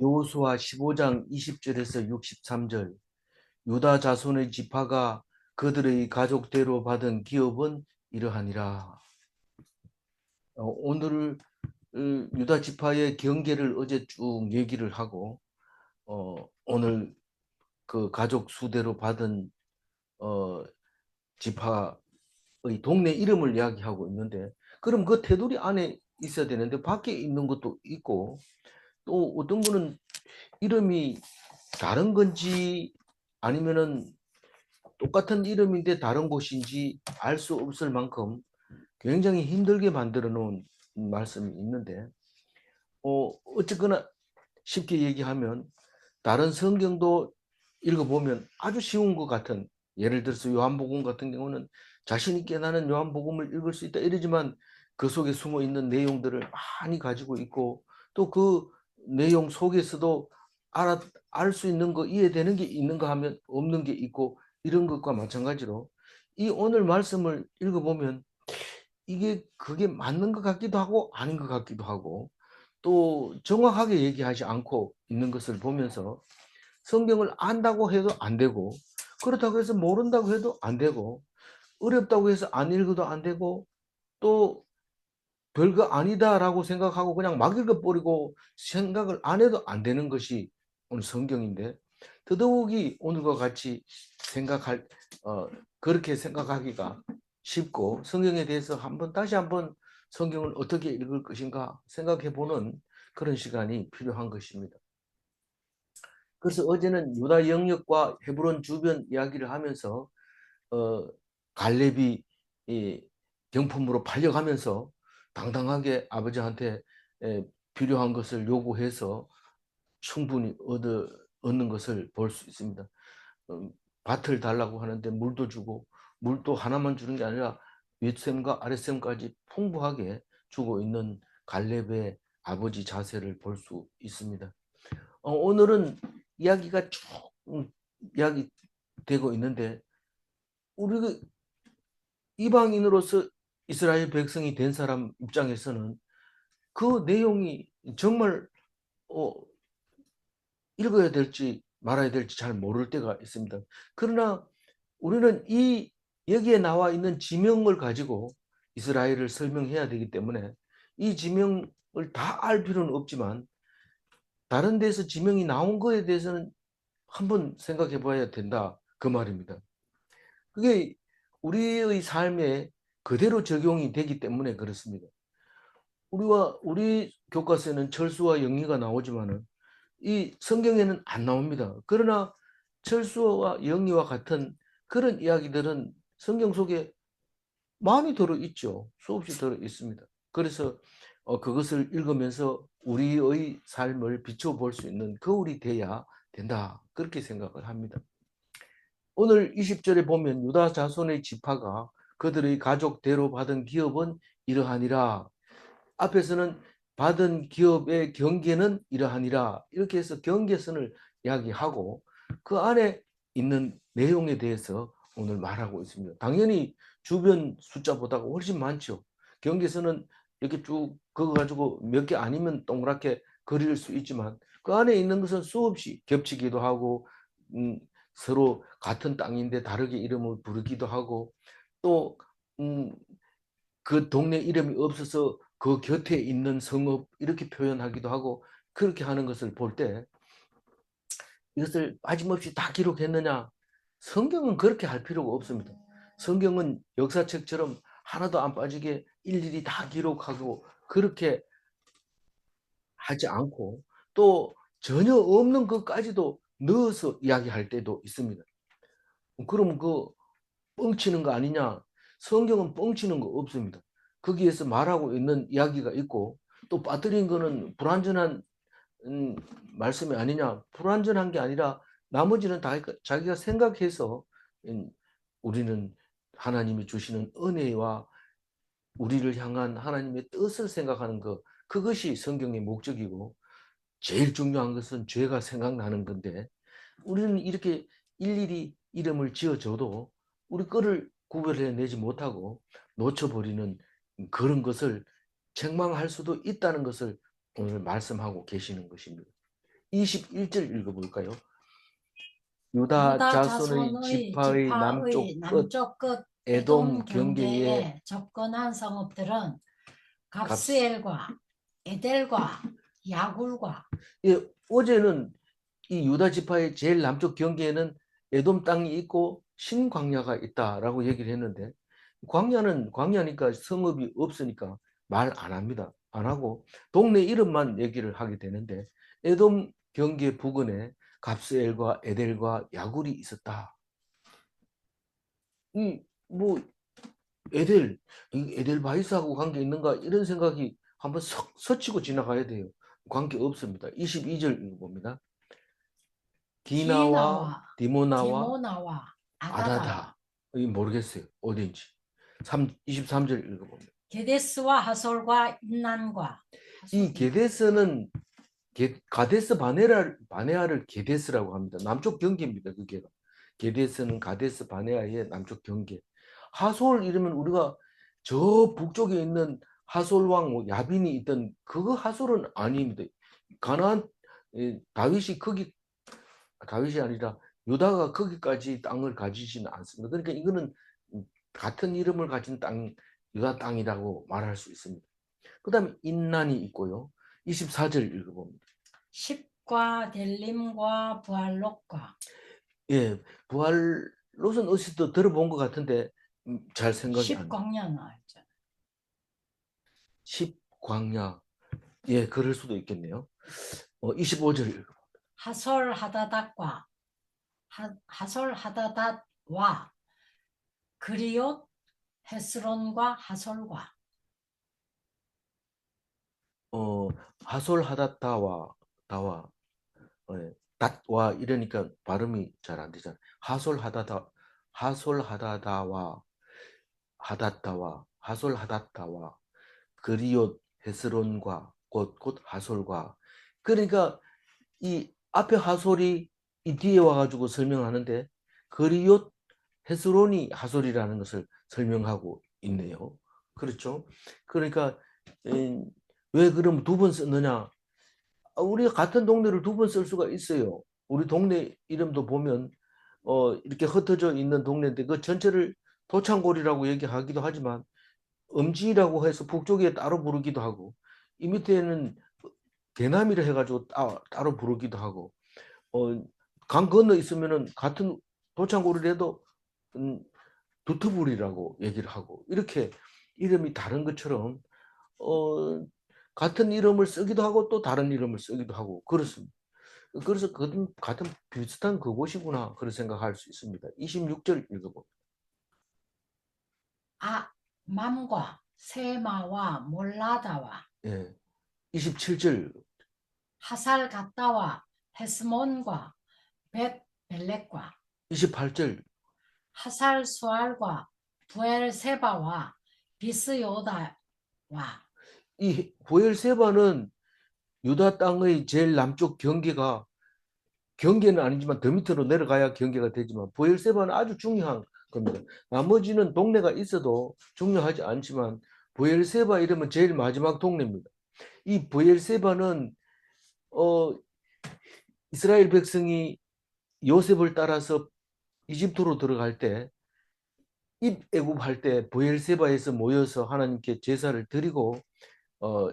여호수아 15장 20절에서 63절. 유다 자손의 지파가 그들의 가족대로 받은 기업은 이러하니라. 오늘 유다 지파의 경계를 어제 쭉 얘기를 하고 오늘 그 가족 수대로 받은 지파의 동네 이름을 이야기하고 있는데, 그럼 그 테두리 안에 있어야 되는데 밖에 있는 것도 있고, 또 어떤 분은 이름이 다른 건지 아니면은 똑같은 이름인데 다른 곳인지 알 수 없을 만큼 굉장히 힘들게 만들어 놓은 말씀이 있는데, 어쨌거나 쉽게 얘기하면 다른 성경도 읽어보면 아주 쉬운 것 같은, 예를 들어서 요한복음 같은 경우는 자신 있게 나는 요한복음을 읽을 수 있다 이러지만 그 속에 숨어 있는 내용들을 많이 가지고 있고, 또 그 내용 속에서도 알 수 있는 거, 이해되는 게 있는가 하면 없는 게 있고, 이런 것과 마찬가지로 이 오늘 말씀을 읽어보면 이게 그게 맞는 것 같기도 하고 아닌 것 같기도 하고, 또 정확하게 얘기하지 않고 있는 것을 보면서 성경을 안다고 해도 안 되고, 그렇다고 해서 모른다고 해도 안 되고, 어렵다고 해서 안 읽어도 안 되고, 또 별거 아니다라고 생각하고 그냥 막 읽어버리고 생각을 안 해도 안 되는 것이 오늘 성경인데, 더더욱이 오늘과 같이 생각할 그렇게 생각하기가 쉽고, 성경에 대해서 다시 한번 성경을 어떻게 읽을 것인가 생각해 보는 그런 시간이 필요한 것입니다. 그래서 어제는 유다 영역과 헤브론 주변 이야기를 하면서 어, 갈렙이 이 경품으로 팔려가면서 당당하게 아버지한테 필요한 것을 요구해서 충분히 얻는 것을 볼 수 있습니다. 어, 밭을 달라고 하는데 물도 주고, 물도 하나만 주는 게 아니라 윗샘과 아랫샘까지 풍부하게 주고 있는 갈렙의 아버지 자세를 볼 수 있습니다. 오늘은 이야기가 쭉 이야기되고 있는데, 우리 이방인으로서 이스라엘 백성이 된 사람 입장에서는 그 내용이 정말 어, 읽어야 될지 말아야 될지 잘 모를 때가 있습니다. 그러나 우리는 여기에 나와 있는 지명을 가지고 이스라엘을 설명해야 되기 때문에 이 지명을 다 알 필요는 없지만, 다른 데서 지명이 나온 거에 대해서는 한번 생각해 봐야 된다, 그 말입니다. 그게 우리의 삶에 그대로 적용이 되기 때문에 그렇습니다. 우리 교과서에는 철수와 영리가 나오지만은 이 성경에는 안 나옵니다. 그러나 철수와 영리와 같은 그런 이야기들은 성경 속에 많이 들어 있죠. 수없이 들어 있습니다. 그래서 그것을 읽으면서 우리의 삶을 비춰볼 수 있는 거울이 돼야 된다, 그렇게 생각을 합니다. 오늘 20절에 보면 유다 자손의 지파가 그들의 가족대로 받은 기업은 이러하니라. 앞에서는 받은 기업의 경계는 이러하니라, 이렇게 해서 경계선을 이야기하고 그 안에 있는 내용에 대해서 오늘 말하고 있습니다. 당연히 주변 숫자보다 훨씬 많죠. 경계선은 이렇게 쭉 그거 가지고 몇 개 아니면 동그랗게 그릴 수 있지만, 그 안에 있는 것은 수없이 겹치기도 하고, 음, 서로 같은 땅인데 다르게 이름을 부르기도 하고, 또 그 동네 이름이 없어서 그 곁에 있는 성읍 이렇게 표현하기도 하고, 그렇게 하는 것을 볼 때 이것을 빠짐없이 다 기록했느냐? 성경은 그렇게 할 필요가 없습니다. 성경은 역사책처럼 하나도 안 빠지게 일일이 다 기록하고 그렇게 하지 않고, 또 전혀 없는 것까지도 넣어서 이야기할 때도 있습니다. 그러면 그 뻥치는 거 아니냐? 성경은 뻥치는 거 없습니다. 거기에서 말하고 있는 이야기가 있고, 또 빠뜨린 거는 불완전한 음, 말씀이 아니냐? 불완전한 게 아니라 나머지는 다 자기가 생각해서, 음, 우리는 하나님이 주시는 은혜와 우리를 향한 하나님의 뜻을 생각하는 것, 그것이 성경의 목적이고, 제일 중요한 것은 죄가 생각나는 건데, 우리는 이렇게 일일이 이름을 지어줘도 우리 거를 구별해내지 못하고 놓쳐버리는 그런 것을 책망할 수도 있다는 것을 오늘 말씀하고 계시는 것입니다. 21절 읽어볼까요? 유다 유다 자손의 자손의 지파의 남쪽 끝 남쪽 끝 에돔 에돔 경계에 경계에 접근한 성읍들은 갑스. 갑스엘과 에델과 야굴과. 예, 어제는 이 유다 지파의 제일 남쪽 경계에는 에돔 땅이 있고 신광야가 있다라고 얘기를 했는데, 광야는 광야니까 성읍이 없으니까 말 안 합니다. 안 하고 동네 이름만 얘기를 하게 되는데, 에돔 경계 부근에 갑스엘과 에델과 야굴이 있었다. 이뭐 에델, 에델 바이스하고 관계 있는가 이런 생각이 한번 스치고 지나가야 돼요. 관계 없습니다. 22절 읽어봅니다. 디나와 디나와 디모나와 디모나와 아다다와 아다다. 이 모르겠어요. 어딘지. 23절 읽어봅니다. 게데스와 하솔과 인난과. 이 게데스는 가데스 바네아를 게데스라고 합니다. 남쪽 경계입니다. 그게. 게데스는 가데스 바네아의 남쪽 경계. 하솔 이러면 우리가 저 북쪽에 있는 하솔 왕 야빈이 있던 그거 하솔은 아닙니다. 가나안 다윗이 거기 다윗이 아니라 유다가 거기까지 땅을 가지지는 않습니다. 그러니까 이거는 같은 이름을 가진 땅, 유다 땅이라고 말할 수 있습니다. 그 다음에 인난이 있고요. 24절 읽어봅니다. 십과 델림과 부알롯과. 예, 부활롯은 어디서 들어본 것 같은데 잘 생각이 안 나요. 십광야 나왔죠. 십광야. 예, 그럴 수도 있겠네요. 25절 읽어봅니다. 하솔 하다닷과 하솔 하다닷와 그리옷 헤스론과 하솔과. 하솔 하다타와 다와 닷와 이러니까 발음이 잘 안 되잖아요. 하솔 하다다와 하다타와 하솔 하다타와 그리옷 헤스론과 곧 하솔과. 그러니까 이 앞에 하솔이 이 뒤에 와가지고 설명하는데 그리옷 헤스론이 하솔이라는 것을 설명하고 있네요. 그렇죠? 그러니까 왜 그럼 두 번 썼느냐? 우리가 같은 동네를 두 번 쓸 수가 있어요. 우리 동네 이름도 보면 이렇게 흩어져 있는 동네인데 그 전체를 도창골이라고 얘기하기도 하지만 음지라고 해서 북쪽에 따로 부르기도 하고 이 밑에는 대남이라 해가지고 따로 부르기도 하고 강 건너 있으면은 같은 도창골이라도 두터불이라고 얘기를 하고 이렇게 이름이 다른 것처럼 어, 같은 이름을 쓰기도 하고 또 다른 이름을 쓰기도 하고 그렇습니다. 그래서 같은 비슷한 그곳이구나 그런 생각할 수 있습니다. 26절 읽어봅니다. 맘과 세마와 몰라다와 예, 27절, 하살 갔다와 헤스몬과 벳 벨렉과 28절. 하살 수알과 부엘세바와 비스요다와. 이 보엘세바는 유다 땅의 제일 남쪽 경계는 아니지만 더 밑으로 내려가야 경계가 되지만 보엘세바는 아주 중요한 겁니다. 나머지는 동네가 있어도 중요하지 않지만 보엘세바 이러면 제일 마지막 동네입니다. 이 보엘세바는 어, 이스라엘 백성이 요셉을 따라서 이집트로 들어갈 때 입애굽할 때 보엘세바에서 모여서 하나님께 제사를 드리고 어,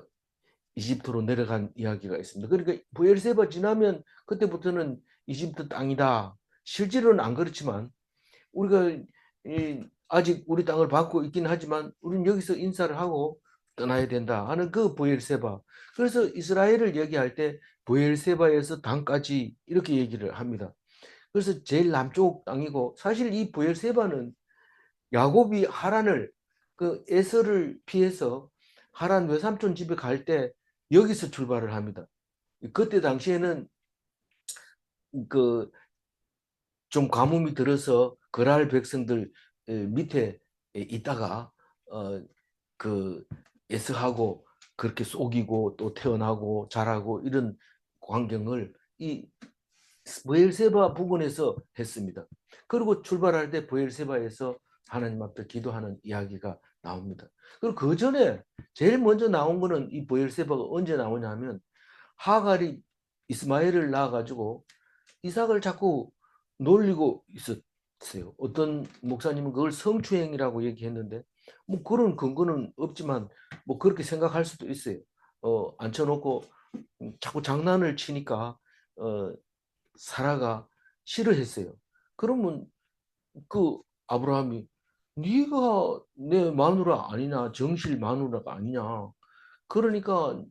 이집트로 내려간 이야기가 있습니다. 그러니까 부엘세바 지나면 그때부터는 이집트 땅이다. 실제로는 안 그렇지만 우리가 아직 우리 땅을 받고 있긴 하지만 우리는 여기서 인사를 하고 떠나야 된다 하는 그 부엘세바. 그래서 이스라엘을 얘기할 때 부엘세바에서 단까지 이렇게 얘기를 합니다. 그래서 제일 남쪽 땅이고 사실 이 부엘세바는 야곱이 하란을 그 에서를 피해서 하란 외삼촌 집에 갈 때 여기서 출발을 합니다. 그때 당시에는 그 좀 가뭄이 들어서 거랄 백성들 밑에 있다가 그 에서하고 그렇게 속이고 또 태어나고 자라고 이런 광경을 이 브엘세바 부근에서 했습니다. 그리고 출발할 때 브엘세바에서 하나님 앞에 기도하는 이야기가 나옵니다. 그리고 그 전에 제일 먼저 나온 거는 이 브엘세바가 언제 나오냐면 하갈이 이스마엘을 낳아가지고 이삭을 자꾸 놀리고 있었어요. 어떤 목사님은 그걸 성추행이라고 얘기했는데 뭐 그런 근거는 없지만 뭐 그렇게 생각할 수도 있어요. 앉혀놓고 자꾸 장난을 치니까 사라가 싫어했어요. 그러면 그 아브라함이 네가 내 마누라 아니냐, 정실 마누라가 아니냐. 그러니까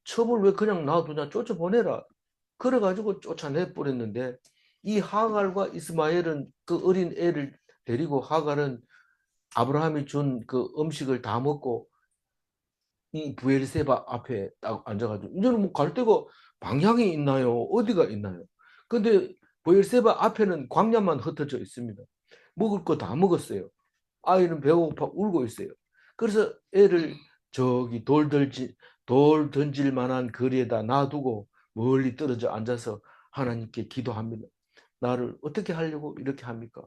첩을 왜 그냥 놔두냐, 쫓아보내라. 그래가지고 쫓아내 버렸는데 이 하갈과 이스마엘은 그 어린 애를 데리고 하갈은 아브라함이 준 그 음식을 다 먹고 이 부엘세바 앞에 딱 앉아가지고 이제는 뭐 갈 데가 방향이 있나요? 어디가 있나요? 근데 부엘세바 앞에는 광야만 흩어져 있습니다. 먹을 거 다 먹었어요. 아이는 배고파 울고 있어요. 그래서 애를 저기 돌 던질 만한 거리에다 놔두고 멀리 떨어져 앉아서 하나님께 기도합니다. 나를 어떻게 하려고 이렇게 합니까?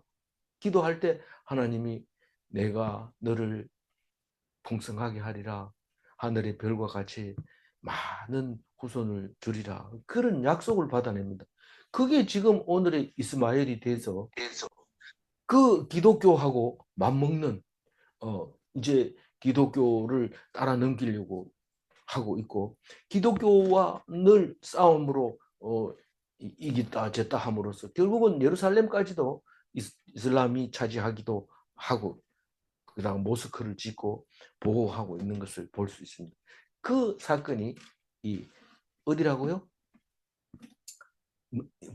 기도할 때 하나님이 내가 너를 풍성하게 하리라. 하늘의 별과 같이 많은 후손을 주리라. 그런 약속을 받아냅니다. 그게 지금 오늘의 이스마엘이 돼서 그 기독교하고 맞먹는 이제 기독교를 따라 넘기려고 하고 있고 기독교와 늘 싸움으로 이기다 졌다 함으로써 결국은 예루살렘까지도 이슬람이 차지하기도 하고 그다음 모스크를 짓고 보호하고 있는 것을 볼 수 있습니다. 그 사건이 이 어디라고요?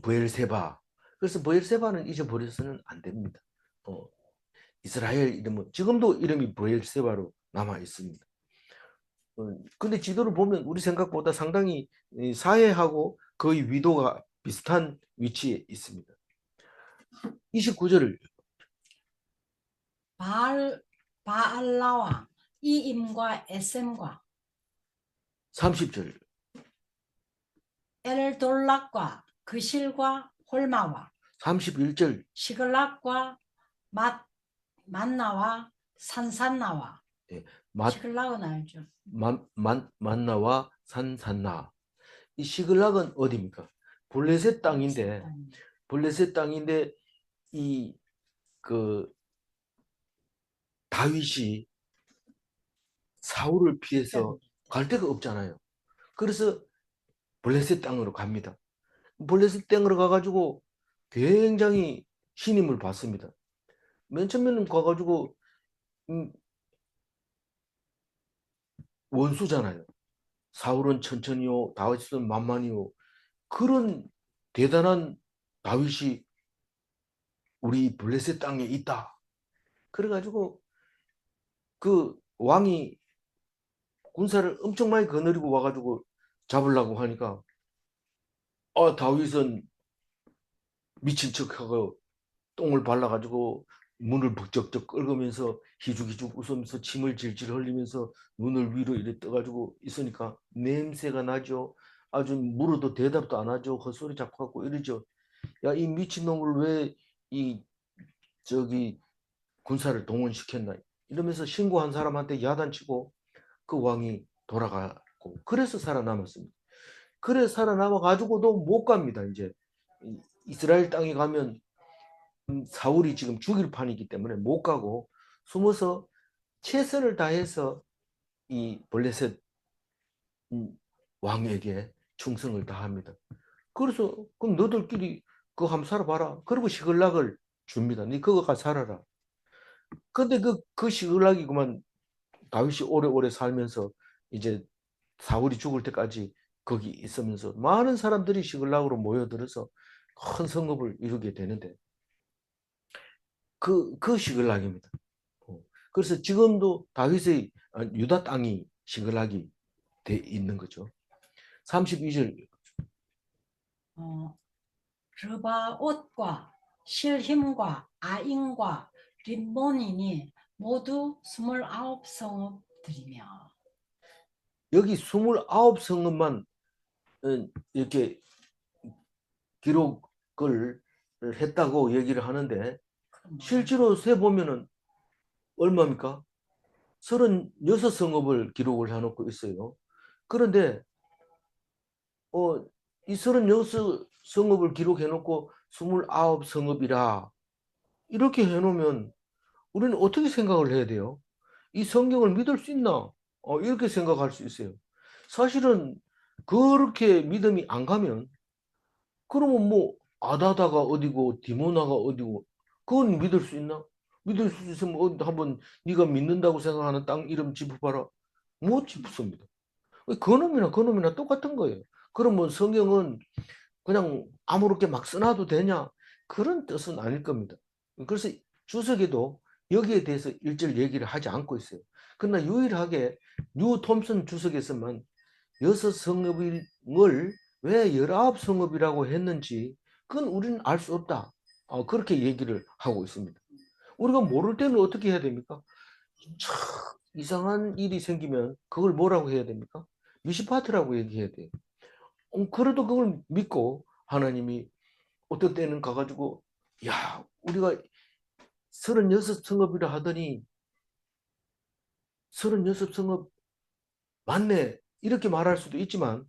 브엘세바. 그래서 브엘세바는 잊어버려서는 안 됩니다. 이스라엘 이름은 지금도 이름이 브엘세바로 남아 있습니다. 근데 지도를 보면 우리 생각보다 상당히 사해하고 거의 위도가 비슷한 위치에 있습니다. 29절을 바알라와 이임과 에셈과 30절 엘돌락과 그실과 홀마와 31절 시글락과 만나와 산산나와 예, 시글락은 알죠? 만나와 산산나. 이 시글락은 어디입니까? 블레셋 땅인데 블레셋 땅인데 이 그 다윗이 사울을 피해서 갈 데가 없잖아요. 그래서 블레셋 땅으로 갑니다. 블레셋 땅으로 가가지고 굉장히 신임을 받습니다. 맨 처음에는 가가지고 원수잖아요. 사울은 천천히요, 다윗은 만만히요. 그런 대단한 다윗이 우리 블레셋 땅에 있다. 그래가지고 그 왕이 군사를 엄청 많이 거느리고 와가지고 잡으려고 하니까 다윗은 미친 척하고 똥을 발라가지고 문을 북적적 긁으면서 희죽희죽 웃으면서 침을 질질 흘리면서 눈을 위로 이래 떠가지고 있으니까 냄새가 나죠. 아주 물어도 대답도 안 하죠. 헛소리 자꾸 하고 이러죠. 야, 이 미친놈을 왜 이 저기 군사를 동원시켰나 이러면서 신고한 사람한테 야단치고 그 왕이 돌아가고 그래서 살아남았습니다. 그래서 살아남아 가지고도 못 갑니다. 이제 이스라엘 땅에 가면 사울이 지금 죽일 판이기 때문에 못 가고 숨어서 최선을 다해서 이 블레셋 왕에게 충성을 다합니다. 그래서 그럼 너들끼리 그거 한번 살아봐라. 그리고 시글락을 줍니다. 네 그거 가 살아라. 근데 그 시글락이 그만 다윗이 오래오래 살면서 이제 사울이 죽을 때까지 거기 있으면서 많은 사람들이 시글락으로 모여들어서 큰 성읍을 이루게 되는데 그 시글락입니다. 그래서 지금도 다윗의 유다 땅이 시글락이 돼 있는 거죠. 32절 르바옷과 실힘과 아인과 림몬인이 모두 29성읍들이며 여기 29성읍만 이렇게 기록을 했다고 얘기를 하는데 실제로 세 보면은 얼마입니까? 36성읍을 기록을 해놓고 있어요. 그런데 이 36성읍을 기록해놓고 29성읍이라 이렇게 해놓으면 우리는 어떻게 생각을 해야 돼요? 이 성경을 믿을 수 있나? 이렇게 생각할 수 있어요. 사실은 그렇게 믿음이 안 가면 그러면 뭐 아다다가 어디고 디모나가 어디고 그건 믿을 수 있나? 믿을 수 있으면 한번 네가 믿는다고 생각하는 땅 이름 짚어봐라. 못 짚습니다. 그놈이나 그놈이나 똑같은 거예요. 그러면 성경은 그냥 아무렇게 막 써놔도 되냐? 그런 뜻은 아닐 겁니다. 그래서 주석에도 여기에 대해서 일절 얘기를 하지 않고 있어요. 그러나 유일하게 뉴 톰슨 주석에서만 6성읍을 왜 19성읍이라고 했는지 그건 우리는 알 수 없다. 그렇게 얘기를 하고 있습니다. 우리가 모를 때는 어떻게 해야 됩니까? 참 이상한 일이 생기면 그걸 뭐라고 해야 됩니까? 미시파트라고 얘기해야 돼요. 그래도 그걸 믿고 하나님이 어떤 때는 가가지고 야 우리가 36성읍이라 하더니 36성읍 맞네 이렇게 말할 수도 있지만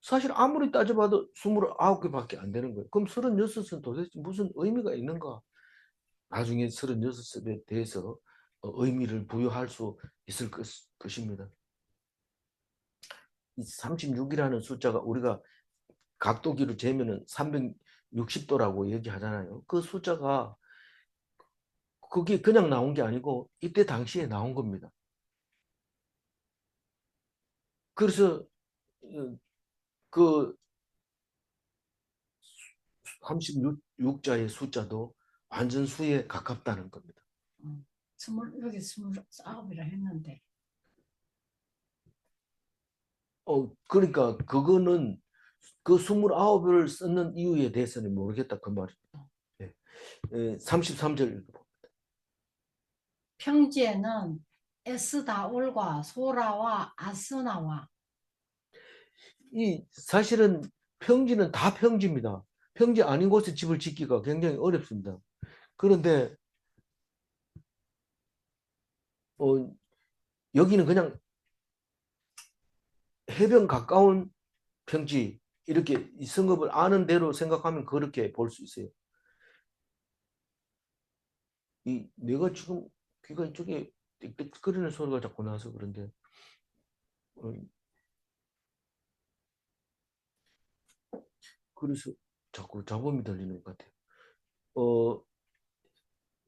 사실 아무리 따져봐도 29개밖에 안 되는 거예요. 그럼 36은 도대체 무슨 의미가 있는가? 나중에 36에 대해서 의미를 부여할 수 있을 것입니다. 이 36이라는 숫자가 우리가 각도기로 재면은 360도라고 얘기하잖아요. 그 숫자가 그게 그냥 나온 게 아니고 이때 당시에 나온 겁니다. 그래서 그 36자의 숫자도 완전수에 가깝다는 겁니다. 여기 29이라 했는데. 그러니까 그거는 그 29을 쓰는 이유에 대해서는 모르겠다 그 말입니다. 네. 33절 읽어봅니다. 평지에는 에스다올과 소라와 아스나와 이 사실은 평지는 다 평지입니다. 평지 아닌 곳에 집을 짓기가 굉장히 어렵습니다. 그런데 여기는 그냥 해변 가까운 평지 이렇게 이 성읍을 아는 대로 생각하면 그렇게 볼 수 있어요. 내가 지금 귀가 이쪽에 띡띡거리는 소리가 자꾸 나서 그런데 어, 그래서 자꾸 잡음이 들리는 것 같아요.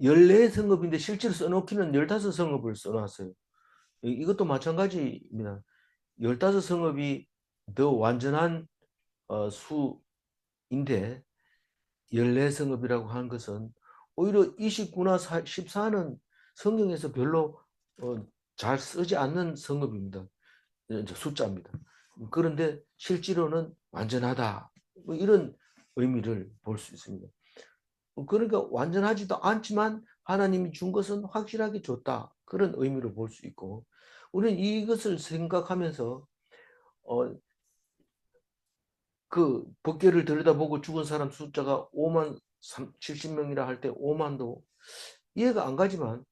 14성읍인데 실제로 써놓기는 15성읍을 써놨어요. 이것도 마찬가지입니다. 15성읍이 더 완전한 수인데 14성읍이라고 하는 것은 오히려 29나 14는 성경에서 별로 잘 쓰지 않는 성읍입니다. 숫자입니다. 그런데 실제로는 완전하다. 뭐 이런 의미를 볼 수 있습니다. 그러니까 완전하지도 않지만 하나님이 준 것은 확실하게 줬다. 그런 의미로 볼 수 있고 우리는 이것을 생각하면서 어, 그 법궤를 들여다보고 죽은 사람 숫자가 5만 70명이라 할 때 5만도 이해가 안 가지만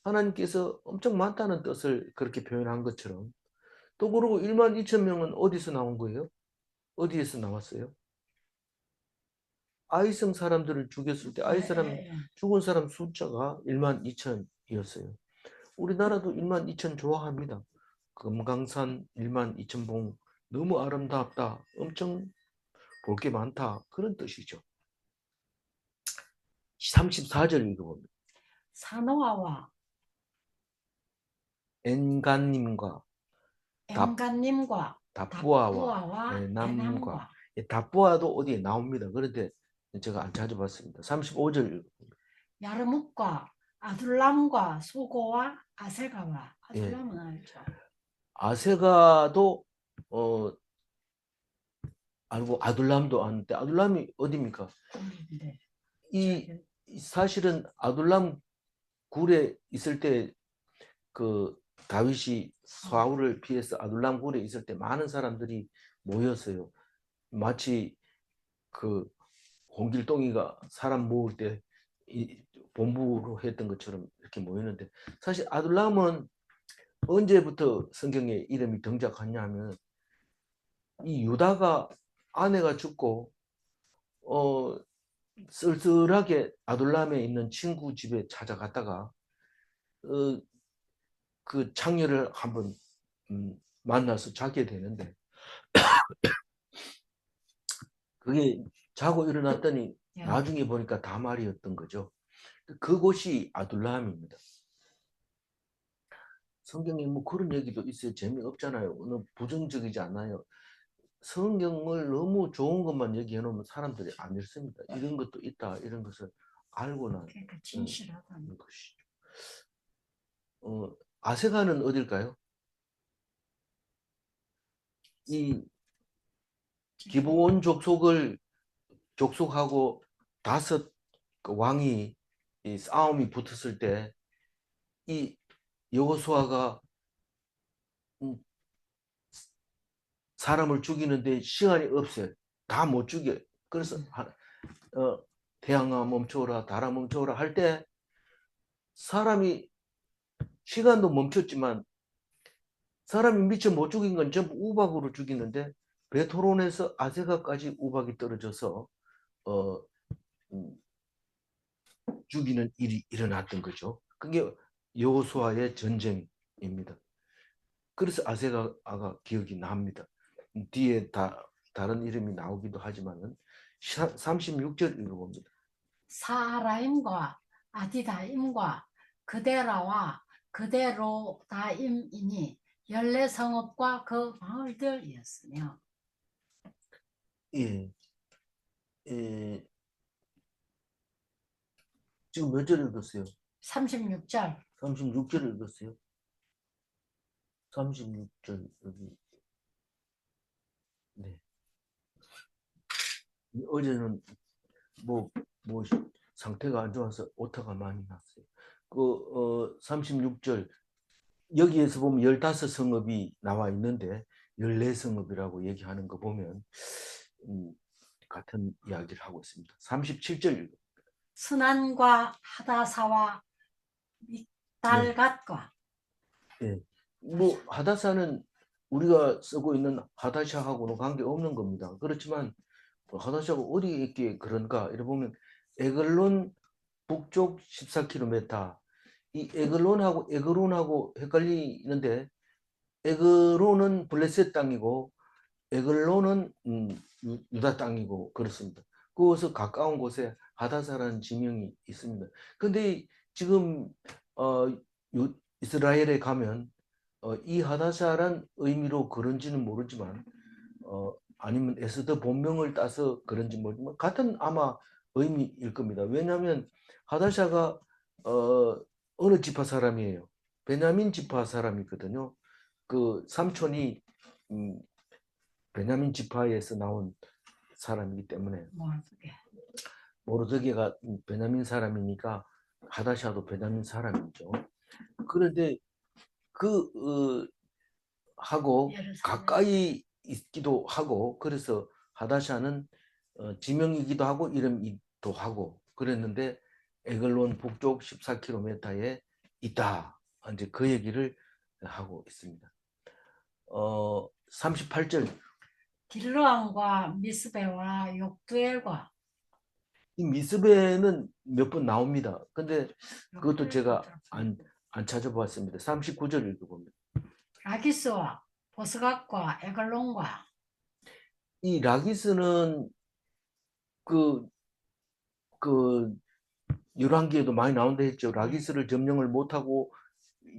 하나님께서 엄청 많다는 뜻을 그렇게 표현한 것처럼 또 그러고 1만 2천 명은 어디서 나온 거예요? 어디에서 나왔어요? 아이성 사람들을 죽였을 때 아이 사람 죽은 사람 숫자가 1만 2천이었어요. 우리나라도 1만 2천 좋아합니다. 금강산 1만 2천 봉 너무 아름답다. 엄청 볼 게 많다. 그런 뜻이죠. 34절 읽어봅니다. 사노아와 엔간님과 엔간님과 답부아와 답부아와 에남과 에남과 답부아도 어디에 나옵니다. 그런데 제가 안 찾아봤습니다. 35절 읽어봅니다. 야르묵과 아둘람과 소고와 아세가와 예. 아둘람은 알죠. 아세가도 알고 아둘람도 아는데 아둘람이 어디입니까? 네. 이 사실은 아둘람 굴에 있을 때 그 다윗이 사울을 피해서 아둘람 굴에 있을 때 많은 사람들이 모였어요. 마치 그 홍길동이가 사람 모을 때 본부로 했던 것처럼 이렇게 모이는데 사실 아둘람은 언제부터 성경에 이름이 등장하냐면 이 유다가 아내가 죽고 쓸쓸하게 아둘람에 있는 친구 집에 찾아갔다가 그 창녀를 한번 만나서 자게 되는데 그게 자고 일어났더니 예. 나중에 보니까 다말이었던 거죠. 그곳이 아둘람입니다. 성경에 뭐 그런 얘기도 있어요. 재미없잖아요. 어느 부정적이지 않아요. 성경을 너무 좋은 것만 얘기해 놓으면 사람들이 안 읽습니다. 이런 것도 있다. 이런 것을 알고는 그러니까 진실하다는 것이죠. 아세가는 어딜까요? 이 기브온 족속하고 다섯 그 왕이 이 싸움이 붙었을 때 이 여호수아가 사람을 죽이는데 시간이 없어요. 다 못 죽여요. 그래서 태양아 멈춰라, 달아 멈춰라 할 때 사람이 시간도 멈췄지만 사람이 미처 못 죽인 건 전부 우박으로 죽이는데 베토론에서 아세가까지 우박이 떨어져서 어, 음, 죽이는 일이 일어났던 거죠. 그게 여호수아의 전쟁입니다. 그래서 아세가가 기억이 납니다. 뒤에 다른 이름이 나오기도 하지만은 36절 읽어봅니다. 사라임과 아디다임과 그데라와 그데로다임이니 14성읍과 그 마을들이었으며 예, 예, 지금 몇 절 읽었어요? 36절 36절 읽었어요? 36절 여기. 네. 어제는 뭐 상태가 안 좋아서 오타가 많이 났어요. 36절 여기에서 보면 15성읍이 나와 있는데 14성읍이라고 얘기하는 거 보면 같은 이야기를 하고 있습니다. 37절 스난과 하다사와 네. 믹달갓과 예. 뭐 하다사는 우리가 쓰고 있는 하다샤하고는 관계 없는 겁니다. 그렇지만 하다샤가 어디에 있기에 그런가? 이래 보면 에글론 북쪽 14km. 이 에글론하고 에그론하고 헷갈리는데 에그론은 블레셋 땅이고 에글론은 유다 땅이고 그렇습니다. 그것서 가까운 곳에 하다사라는 지명이 있습니다. 근데 지금 어, 이스라엘에 가면 이 하다사란 의미로 그런지는 모르지만 아니면 에스더 본명을 따서 그런지 모르지만 같은 아마 의미일 겁니다. 왜냐하면 하다샤가 어느 지파 사람이에요? 베냐민 지파 사람이거든요. 그 삼촌이 음, 베냐민 지파에서 나온 사람이기 때문에 모르게 모르드게가 베냐민 사람이니까 하다샤도 베냐민 사람이죠. 그런데 그 하고 예루살렘 가까이 있기도 하고 그래서 하다샤는 지명이기도 하고 이름이기도 하고 그랬는데 에글론 북쪽 14km에 있다. 이제 그 얘기를 하고 있습니다. 38절 딜로암과 미스베와 욕두엘과 이 미스베는 몇 번 나옵니다. 근데 그것도 제가 욕두엘과 안 찾아봤습니다. 39절 읽어봅니다. 라기스와 보스갓과 에글론과 이 라기스는 그, 그 열왕기에도 많이 나온다 했죠. 라기스를 점령을 못하고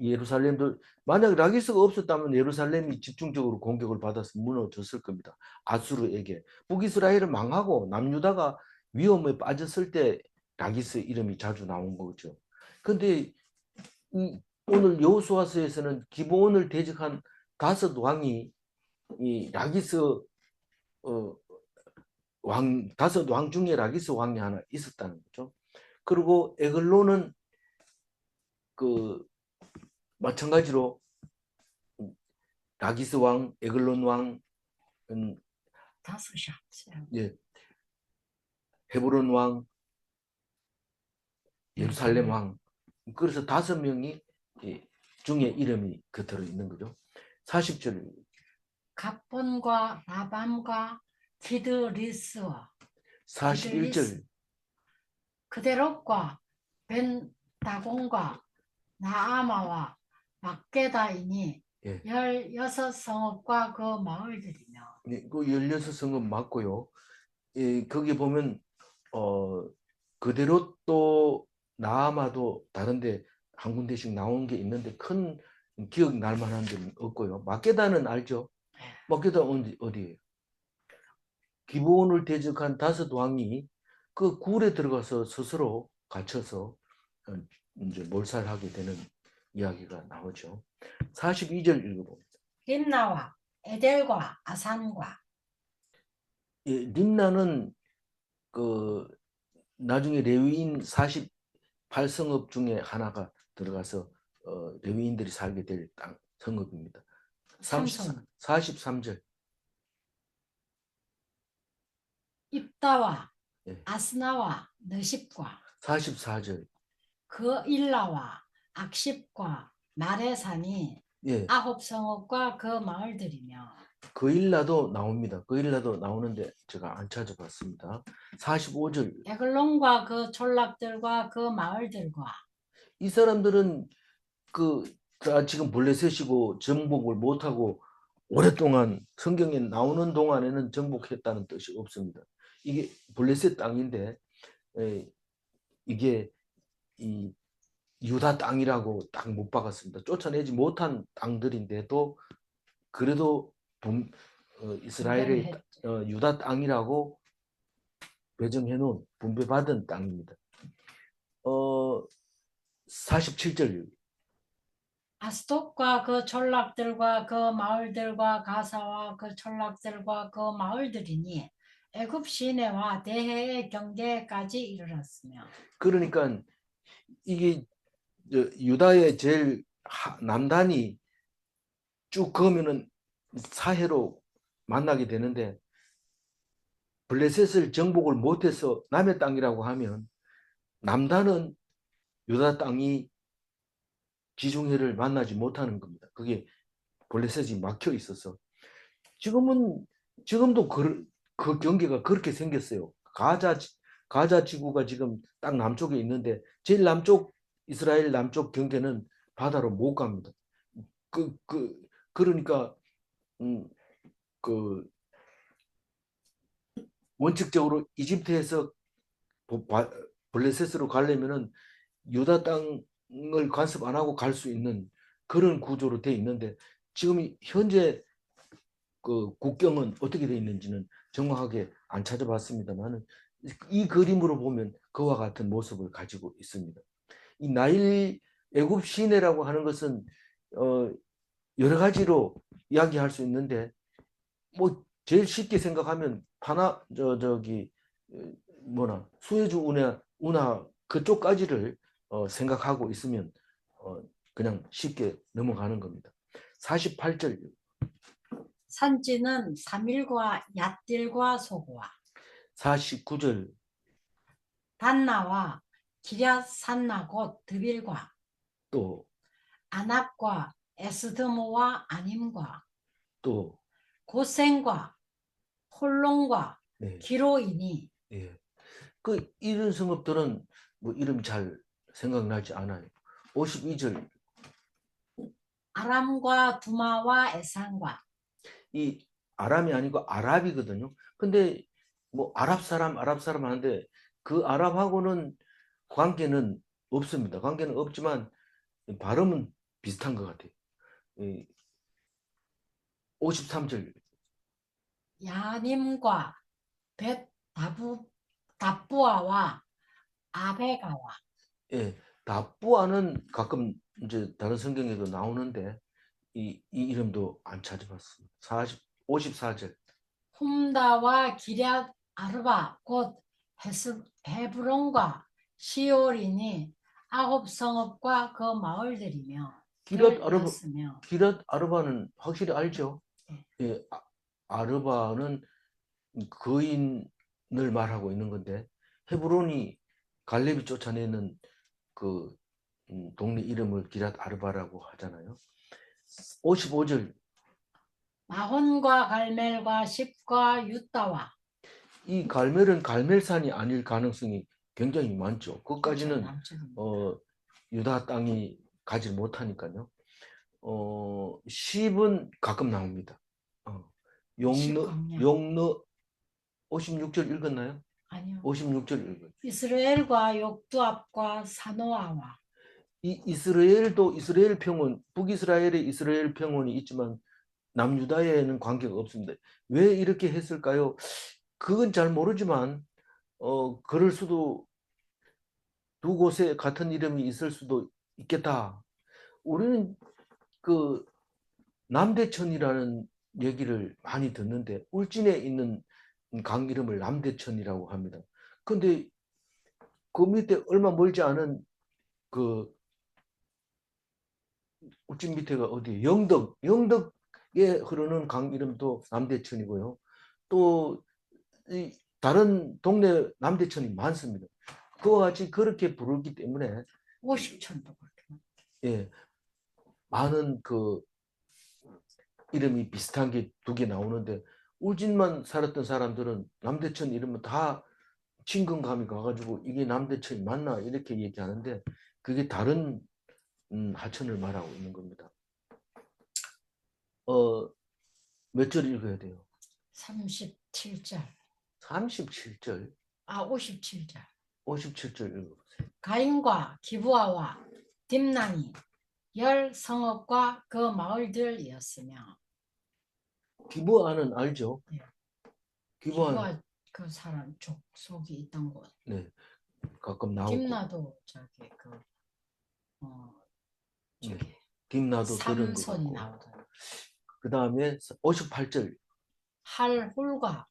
예루살렘도 만약 라기스가 없었다면 예루살렘이 집중적으로 공격을 받아서 무너졌을 겁니다. 아수르에게. 북이스라엘은 망하고 남유다가 위험에 빠졌을 때 라기스 이름이 자주 나온 거죠. 근데 오늘 여호수아서에서는 기브온을 대적한 다섯 왕이 이 라기스 어, 다섯 왕 중에 라기스 왕이 하나 있었다는 거죠. 그리고 에글론은 그 마찬가지로 라기스 왕, 에글론 왕, 다섯이야. 예, 헤브론 왕, 예루살렘 왕. 그래서 5명이 중에 이름이 그 들어 있는 거죠. 40절 갑본과 라밤과 기드리스와 41절. 그대롯과 벤다곤과 나아마와 막게다이니 예. 16성읍과 그 마을들이며 네, 그 16성은 맞고요. 예, 거기 보면 그대로 또 나아마도 다른데 한 군데씩 나온 게 있는데 큰 기억 날 만한 데는 없고요. 마케다는 알죠? 마케다 어디예요? 기브온을 대적한 다섯 왕이 그 굴에 들어가서 스스로 갇혀서 어, 이제 몰살하게 되는 이야기가 나오죠. 42절 읽어봅니다. 림나와 에델과 아산과 예, 림나는 그 나중에 레위인 48성읍 중에 하나가 들어가서 레위인들이 살게 될 땅, 성읍입니다. 삼손 43절. 입다와 예, 아스나와 너십과 44절. 그 일라와 악십과 마레산이 예, 9성읍과 그 마을들이며 그일라도 나옵니다. 그일라도 나오는데 제가 안 찾아봤습니다. 45절. 에글론과 그 촌락들과 그 마을들과 이 사람들은 다 지금 블레셋이고 정복을 못하고 오랫동안 성경에 나오는 동안에는 정복했다는 뜻이 없습니다. 이게 블레셋 땅인데 이게 이 유다 땅이라고 딱 못 박았습니다. 쫓아내지 못한 땅들인데도 그래도 이스라엘의 유다 땅이라고 배정해 놓은 분배받은 땅입니다. 47절. 아스돗과 그 촌락들과 그 마을들과 가사와 그 촌락들과 그 마을들이니 애굽 시내와 대해의 경계까지 이르렀으며 그러니까 이게 유다의 제일 남단이 쭉 그으면은 사해로 만나게 되는데 블레셋을 정복을 못해서 남의 땅이라고 하면 남단은 유다 땅이 지중해를 만나지 못하는 겁니다. 그게 블레셋이 막혀 있어서 지금도 그 경계가 그렇게 생겼어요. 가자 지구가 지금 딱 남쪽에 있는데 제일 남쪽 이스라엘 남쪽 경계는 바다로 못 갑니다. 그러니까 음, 그 원칙적으로 이집트에서 블레셋으로 가려면은 유다 땅을 간섭 안 하고 갈 수 있는 그런 구조로 돼 있는데 지금 현재 그 국경은 어떻게 돼 있는지는 정확하게 안 찾아봤습니다만은 이 그림으로 보면 그와 같은 모습을 가지고 있습니다. 이 나일 애굽 시내라고 하는 것은 여러 가지로 이야기할 수 있는데 뭐 제일 쉽게 생각하면 저기 수에즈 운하 그쪽까지를 생각하고 있으면 그냥 쉽게 넘어가는 겁니다. 48절. 산지는 사밀과 얏딜과 소고와 49절. 단나와 기랴산나 곧 드빌과 또 아낙과 에스드모와 아님과 또 고센과 홀롱과 네. 기로이니 예. 그 이런 성읍들은 뭐 이름 잘 생각나지 않아요. 52절. 아람과 두마와 에산과 이 아람이 아니고 아랍이거든요. 근데 뭐 아랍 사람 하는데 그 아랍하고는 관계는 없습니다. 관계는 없지만 발음은 비슷한 것 같아요. 53절. 야님과 벳 다부아와 아베가와 예, 다뿌아는 가끔 이제 다른 성경에도 나오는데 이 이름도 안 찾아봤습니다. 54절. 훔다와 기럇 아르바 곧 헤브론과 시올이니 9성읍과 그 마을들이며 기랏 아르바, 열이었으며 기랏 아르바는 확실히 알죠? 예. 예, 아르바는 거인을 말하고 있는 건데 헤브론이 갈렙이 쫓아내는 그 동네 이름을 기랏 아르바라고 하잖아요. 55절. 마혼과 갈멜과 십과 유다와. 이 갈멜은 갈멜산이 아닐 가능성이 굉장히 많죠. 그렇죠, 그것까지는 남쪽입니다. 유다 땅이 가지 못하니까요. 10은 가끔 나옵니다. 용너 십광야. 용너 56절 읽었나요? 아니요. 56절 읽었죠. 이스라엘과 욕두압과 사노아와. 이 이스라엘도 이스라엘 평원, 북이스라엘에 이스라엘 평원이 있지만 남유다에는 관계가 없습니다. 왜 이렇게 했을까요? 그건 잘 모르지만 그럴 수도, 두 곳에 같은 이름이 있을 수도 있겠다. 우리는 그 남대천이라는 얘기를 많이 듣는데 울진에 있는 강 이름을 남대천이라고 합니다. 근데 그 밑에 얼마 멀지 않은 그 울진 밑에가 어디 영덕에 흐르는 강 이름도 남대천이고요. 또 이 다른 동네 남대천이 많습니다. 그와 같이 그렇게 부르기 때문에 오십천도 그렇게. 예, 많은 그 이름이 비슷한 게 두 개 나오는데 울진만 살았던 사람들은 남대천 이름은 다 친근감이 가가지고 이게 남대천이 맞나 이렇게 얘기하는데 그게 다른 하천을 말하고 있는 겁니다. 몇 절 읽어야 돼요? 37절. 37절, 57절. 57절 읽어보세요. 가인과 기브아와 딥난이 열 성읍과 그 마을들이었으며. 기브아는 알죠? 네. 기브아는 기브아 그 사람 족속이 있던 곳. 네, 가끔 나오고 딥나도 저기 그 저기 네, 딥나도 들은 것 삼손이 같고 나오던. 그 다음에 58절 할훌과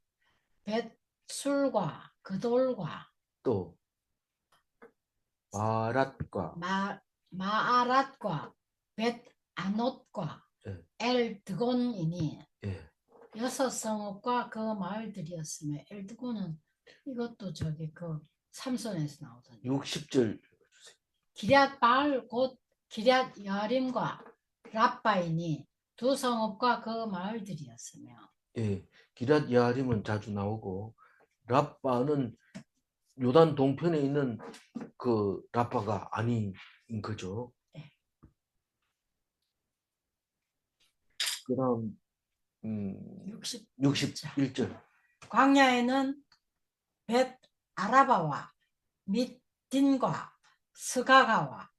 벳술과 그돌과 또 바랏과 마아랏과 벳아롯과 예, 엘드곤이니 예, 여섯 성읍과 그 마을들이었으며. 엘드곤은 이것도 저기 그 삼손에서 나오던. 60절 기럇 바알 곧 기럇 여림과 랍바이니 두 성읍과 그 마을들이었으며. 예, 기럇 야림은 자주 나오고 랍바는 요단 동편에 있는 그 랍바가 아닌 거죠. 네. 그다음 61절. 61절 광야에는 벳 아라바와 밑딘과 스가가와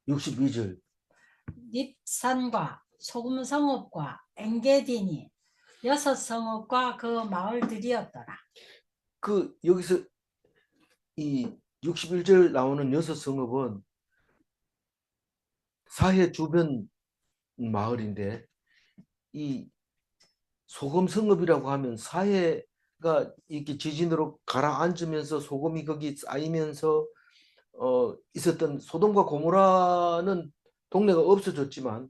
62절 닙산과 소금 성읍과 엔게디니 여섯 성읍과 그 마을들이었더라. 그 여기서 이 61절 나오는 여섯 성읍은 사해 주변 마을인데 이 소금 성읍이라고 하면 사해가 이렇게 지진으로 가라앉으면서 소금이 거기 쌓이면서 있었던 소돔과 고모라는 동네가 없어졌지만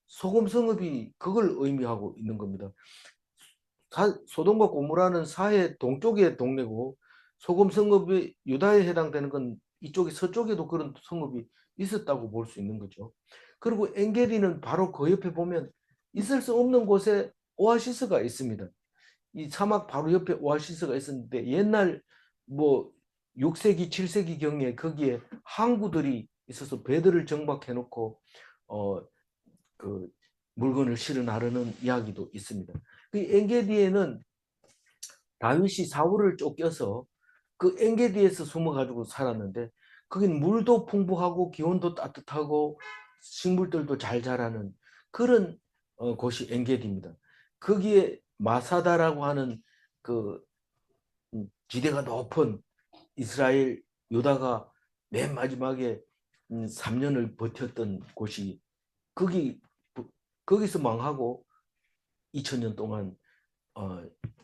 소금 성읍이 그걸 의미하고 있는 겁니다. 소돔과 고모라는 사해 동쪽의 동네고 소금 성읍이 유다에 해당되는 건 이쪽에 서쪽에도 그런 성읍이 있었다고 볼 수 있는 거죠. 그리고 엔게디는 바로 그 옆에 보면 있을 수 없는 곳에 오아시스가 있습니다. 이 사막 바로 옆에 오아시스가 있었는데 옛날 뭐 6세기, 7세기 경에 거기에 항구들이 있어서 배들을 정박해 놓고 그 물건을 실어 나르는 이야기도 있습니다. 그 엔게디에는 다윗이 사울을 쫓겨서 그 엔게디에서 숨어가지고 살았는데 거긴 물도 풍부하고 기온도 따뜻하고 식물들도 잘 자라는 그런 곳이 엔게디입니다. 거기에 마사다라고 하는 그 지대가 높은 이스라엘 유다가 맨 마지막에 3년을 버텼던 곳이 거기 거기서 망하고 2000년 동안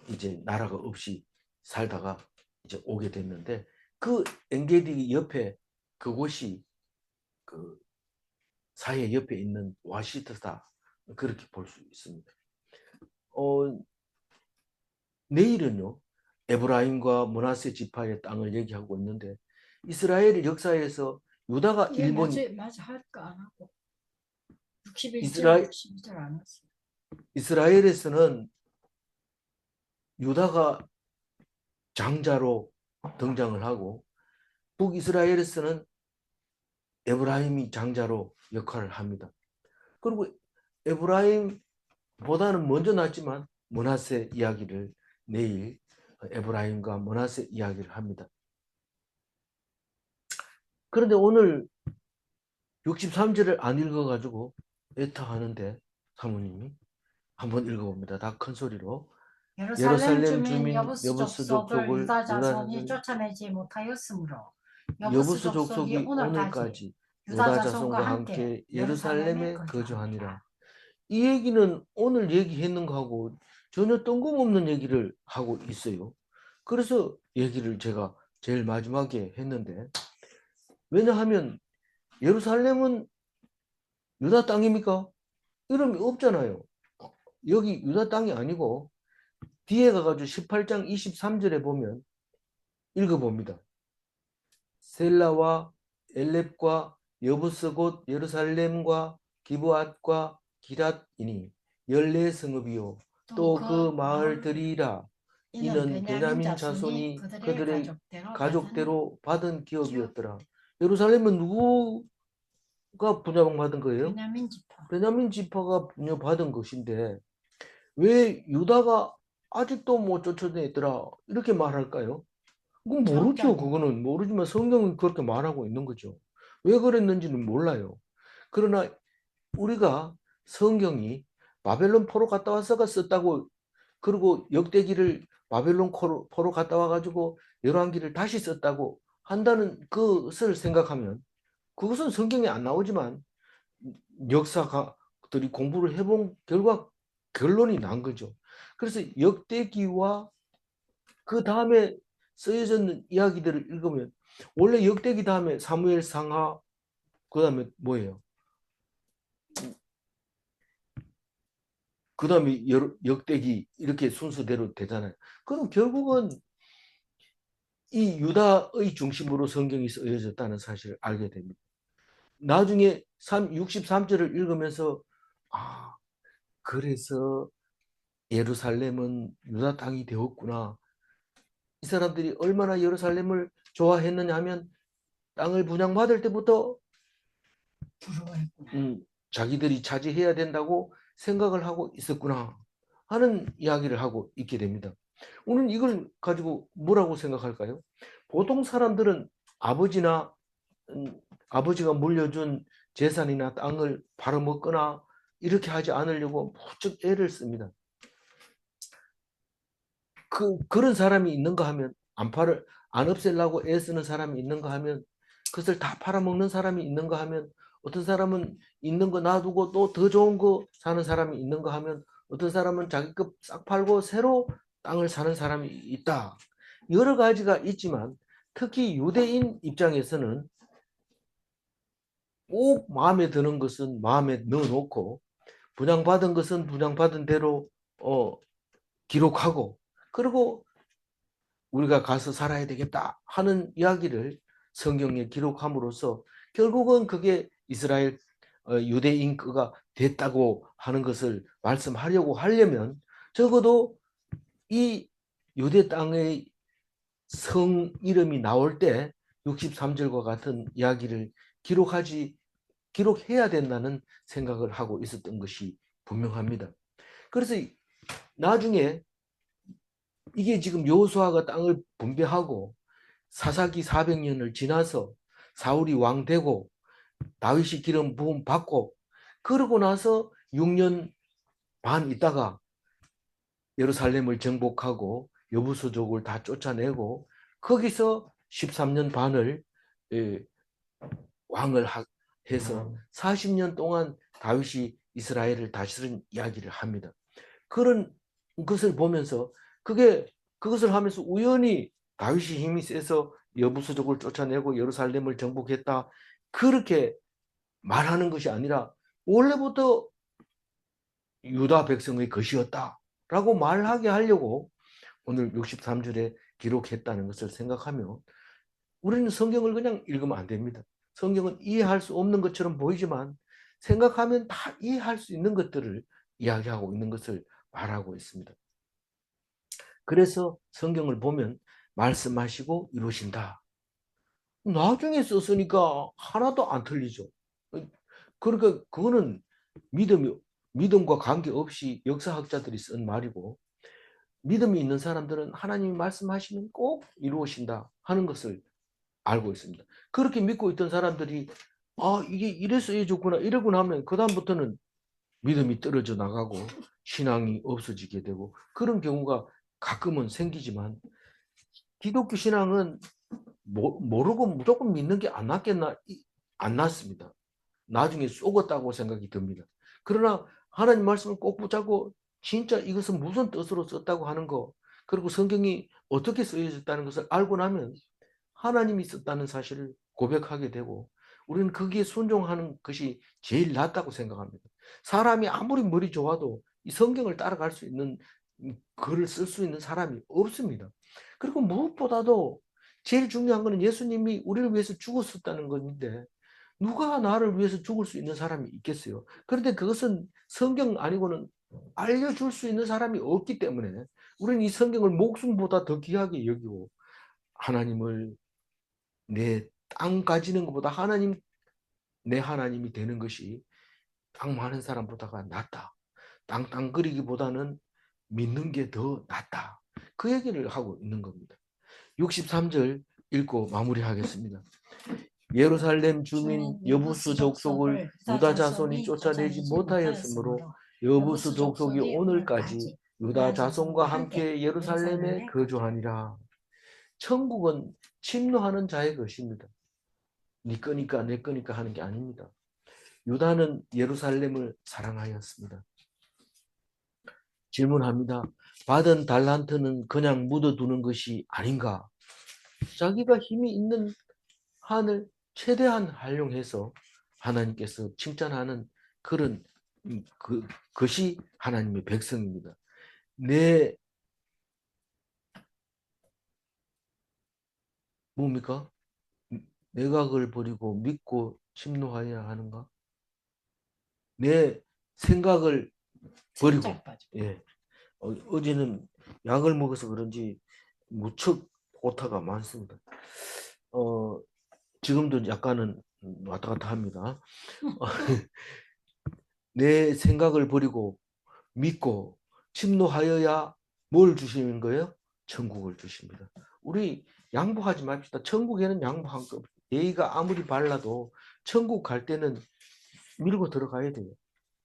이제 나라가 없이 살다가 이제 오게 됐는데 그 엔게디 옆에 그곳이 그 사해 옆에 있는 와시트다 그렇게 볼 수 있습니다. 내일은요 에브라임과 므낫세 지파의 땅을 얘기하고 있는데 이스라엘 역사에서 유다가 이게 일본 맞아 할까 안 하고 61절 이스라엘 62절 안 했어요. 이스라엘에서는 유다가 장자로 등장을 하고 북이스라엘에서는 에브라임이 장자로 역할을 합니다. 그리고 에브라임보다는 먼저 났지만 므낫세 이야기를 내일 에브라임과 므낫세 이야기를 합니다. 그런데 오늘 63절을 안 읽어가지고 애타하는데 사모님이 한번 읽어봅니다. 다 큰 소리로. 예루살렘 예루살렘 주민 주민 여부수 여부스 족속을 족속을 유다 유다 자손이 자손 쫓아내지 못하였으므로 여부수 여부스 족속이 족속이 오늘까지 오늘까지 유다 유다 자손과 자손과 함께 함께 예루살렘에 예루살렘에 거주하니라. 거주하니라. 이 얘기는 오늘 얘기했는 거하고 전혀 뜬금없는 얘기를 하고 있어요. 그래서 얘기를 제가 제일 마지막에 했는데, 왜냐하면 예루살렘은 유다 땅입니까? 이름이 없잖아요. 여기 유다 땅이 아니고 뒤에 가가지고 18장 23절에 보면 읽어봅니다. 셀라와 엘렙과 여부스 곧 예루살렘과 기브앗과 기랏이니 14성읍이요 또 그 마을들이라. 이는 이는 베냐민 베냐민 자손이 자손이 그들의 가족대로 가족대로 받은 기업. 기업이었더라. 예루살렘은 누구가 분양받은 거예요? 베냐민 지파. 베냐민 지파가 분양받은 것인데 왜 유다가 아직도 못 쫓아냈더라 이렇게 말할까요? 그건 모르죠. 그거는 모르지만 성경은 그렇게 말하고 있는 거죠. 왜 그랬는지는 몰라요. 그러나 우리가 성경이 바벨론 포로 갔다 와서가 썼다고, 그리고 역대기를 바벨론 포로 갔다 와가지고 열왕기를 다시 썼다고 한다는 것을 생각하면 그것은 성경에 안 나오지만 역사가들이 공부를 해본 결과 결론이 난 거죠. 그래서 역대기와 그 다음에 쓰여졌는 이야기들을 읽으면 원래 역대기 다음에 사무엘 상하, 그 다음에 뭐예요? 그 다음에 역대기 이렇게 순서대로 되잖아요. 그럼 결국은 이 유다의 중심으로 성경이 쓰여졌다는 사실을 알게 됩니다. 나중에 63절을 읽으면서 아, 그래서 예루살렘은 유다 땅이 되었구나. 이 사람들이 얼마나 예루살렘을 좋아했느냐 하면 땅을 분양받을 때부터 부러워했구나. 자기들이 차지해야 된다고 생각을 하고 있었구나 하는 이야기를 하고 있게 됩니다. 오늘 이걸 가지고 뭐라고 생각할까요? 보통 사람들은 아버지나 아버지가 물려준 재산이나 땅을 팔아먹거나 이렇게 하지 않으려고 무척 애를 씁니다. 그런 사람이 있는가 하면 안 없애려고 애쓰는 사람이 있는가 하면 그것을 다 팔아먹는 사람이 있는가 하면 어떤 사람은 있는 거 놔두고 또 더 좋은 거 사는 사람이 있는가 하면 어떤 사람은 자기 것 싹 팔고 새로 땅을 사는 사람이 있다. 여러 가지가 있지만 특히 유대인 입장에서는 꼭 마음에 드는 것은 마음에 넣어놓고 분양받은 것은 분양받은 대로 기록하고 그리고 우리가 가서 살아야 되겠다 하는 이야기를 성경에 기록함으로써 결국은 그게 이스라엘 유대인가 됐다고 하는 것을 말씀하려고 하려면 적어도 이 유대 땅의 성 이름이 나올 때 63절과 같은 이야기를 기록해야 된다는 생각을 하고 있었던 것이 분명합니다. 그래서 나중에 이게 지금 여호수아가 땅을 분배하고 사사기 400년을 지나서 사울이 왕 되고 다윗이 기름 부음 받고 그러고 나서 6년 반 있다가 예루살렘을 정복하고 여부수족을 다 쫓아내고 거기서 13년 반을 왕을 해서 40년 동안 다윗이 이스라엘을 다스린 이야기를 합니다. 그런 것을 보면서 그것을 하면서 우연히 다윗이 힘이 세서 여부수족을 쫓아내고 예루살렘을 정복했다 그렇게 말하는 것이 아니라 원래부터 유다 백성의 것이었다라고 말하게 하려고 오늘 63절에 기록했다는 것을 생각하면 우리는 성경을 그냥 읽으면 안 됩니다. 성경은 이해할 수 없는 것처럼 보이지만 생각하면 다 이해할 수 있는 것들을 이야기하고 있는 것을 말하고 있습니다. 그래서 성경을 보면 말씀하시고 이루신다. 나중에 썼으니까 하나도 안 틀리죠. 그러니까 그거는 믿음과 관계없이 역사학자들이 쓴 말이고, 믿음이 있는 사람들은 하나님이 말씀하시면 꼭 이루어진다 하는 것을 알고 있습니다. 그렇게 믿고 있던 사람들이 이게 이래 쓰여졌구나 이러고 나면 그 다음부터는 믿음이 떨어져 나가고 신앙이 없어지게 되고 그런 경우가 가끔은 생기지만, 기독교 신앙은 모르고 무조건 믿는 게 안 낫겠나? 안 낫습니다. 나중에 쏘겠다고 생각이 듭니다. 그러나 하나님 말씀을 꼭 붙잡고 진짜 이것은 무슨 뜻으로 썼다고 하는 거, 그리고 성경이 어떻게 쓰여졌다는 것을 알고 나면 하나님이 썼다는 사실을 고백하게 되고, 우리는 거기에 순종하는 것이 제일 낫다고 생각합니다. 사람이 아무리 머리 좋아도 이 성경을 따라갈 수 있는, 글을 쓸 수 있는 사람이 없습니다. 그리고 무엇보다도 제일 중요한 것은 예수님이 우리를 위해서 죽었었다는 것인데, 누가 나를 위해서 죽을 수 있는 사람이 있겠어요? 그런데 그것은 성경 아니고는 알려줄 수 있는 사람이 없기 때문에 우리는 이 성경을 목숨보다 더 귀하게 여기고, 하나님을 내 땅 가지는 것보다 하나님, 내 하나님이 되는 것이 땅 많은 사람보다가 낫다. 땅 그리기보다는 믿는 게 더 낫다. 그 얘기를 하고 있는 겁니다. 63절 읽고 마무리하겠습니다. 예루살렘 주민 여부수 족속을 유다 자손이 쫓아내지 못하였으므로 여부수 족속이 오늘까지 유다 자손과 함께 예루살렘에 거주하니라. 천국은 침노하는 자의 것입니다. 네 거니까 내 거니까 하는 게 아닙니다. 유다는 예루살렘을 사랑하였습니다. 질문합니다. 받은 달란트는 그냥 묻어두는 것이 아닌가? 자기가 힘이 있는 한을 최대한 활용해서 하나님께서 칭찬하는 그런 것이 하나님의 백성입니다. 내 뭡니까? 내각을 버리고 믿고 침노하여야 하는가? 내 생각을 버리고, 예. 어제는 약을 먹어서 그런지 무척 오타가 많습니다. 지금도 약간은 왔다 갔다 합니다. 내 생각을 버리고 믿고 침노하여야 뭘 주시는 거예요? 천국을 주십니다. 우리 양보하지 맙시다. 천국에는 양보한 거, 예의가 아무리 발라도 천국 갈 때는 밀고 들어가야 돼요.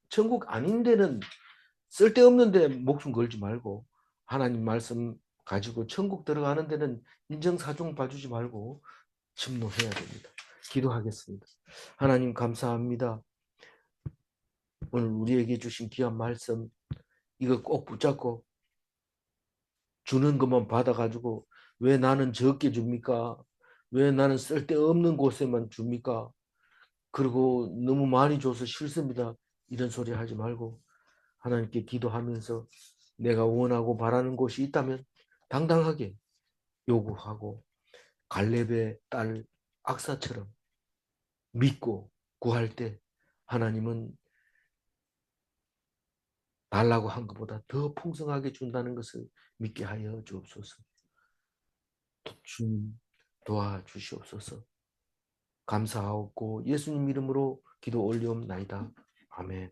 천국 아닌 데는 쓸데없는 데 목숨 걸지 말고, 하나님 말씀 가지고 천국 들어가는 데는 인정사정 봐주지 말고 침노해야 됩니다. 기도하겠습니다. 하나님 감사합니다. 오늘 우리에게 주신 귀한 말씀, 이거 꼭 붙잡고 주는 것만 받아가지고 왜 나는 적게 줍니까? 왜 나는 쓸데없는 곳에만 줍니까? 그리고 너무 많이 줘서 싫습니다. 이런 소리 하지 말고 하나님께 기도하면서 내가 원하고 바라는 곳이 있다면 당당하게 요구하고, 갈렙의 딸 악사처럼 믿고 구할 때 하나님은 달라고 한 것보다 더 풍성하게 준다는 것을 믿게 하여 주옵소서. 주님 도와주시옵소서. 감사하고 예수님 이름으로 기도 올리옵나이다. 아멘.